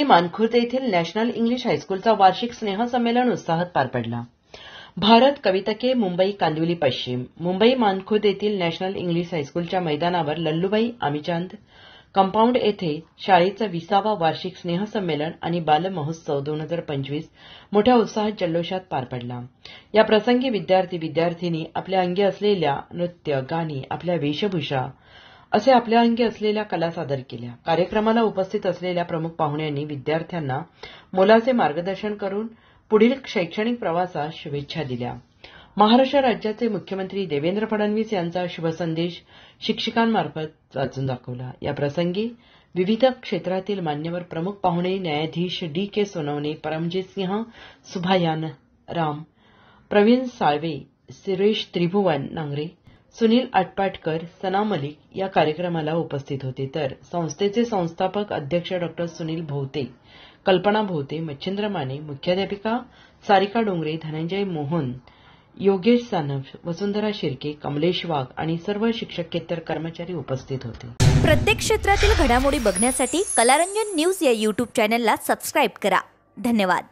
मुंबई मानखुर्द येथील national English हायस्कूलचा वार्षिक स्नेहसंमेलन उत्साहात पार पडला। भारत कवितके मुंबई कांदिवली पश्चिम मुंबई मानखुर्द येथील नॅशनल इंग्लिश हायस्कूलच्या मैदानावर लल्लूबाई आमीचांद कंपाऊंड येथे शाळेचं 20वा वार्षिक स्नेहसंमेलन आणि बालमहोत्सव 2025 मोठ्या उत्साहात जल्लोषात पार पडला। या प्रसंगी विद्यार्थी-विद्यार्थिनी आपल्या अंगी असलेल्या नृत्य, गाणी, आपल्या वेशभूषा असे आपल्या अंगी असलेल्या कला सादर केल्या। कार्यक्रमाला उपस्थित असलेल्या प्रमुख पाहुण्यांनी विद्यार्थ्यांना मोलाचे मार्गदर्शन करून पुढील शैक्षणिक प्रवासास शुभेच्छा दिल्या। महाराष्ट्र राज्याचे मुख्यमंत्री देवेंद्र फडणवीस यांचा शुभ संदेश शिक्षकांमार्फत वाचून दाखवला। या प्रसंगी विविध क्षेत्रातील मान्यवर प्रमुख पाहुणे न्यायाधीश डी.के. सोनवणे, परमजीत सिंह, सुभायान राम, प्रवीण साळवे, सुरेश त्रिभुवन नांगरे, सुनील आटपाटकर, सना मलिक या कार्यक्रमाला उपस्थित होते। तर संस्थेचे संस्थापक अध्यक्ष डॉ. सुनील भोवते, कल्पना भोवते, मच्छिंद्र माने, मुख्याध्यापिका सारिका डोंगरे, धनंजय मोहन, योगेश सानप, वसुंधरा शिर्के, कमलेश वाघ आणि सर्व शिक्षकेतर कर्मचारी उपस्थित होते। प्रत्येक क्षेत्रातील घडामोडी बघण्यासाठी कलारंजन न्यूज या YouTube चॅनलला सबस्क्राइब करा। धन्यवाद।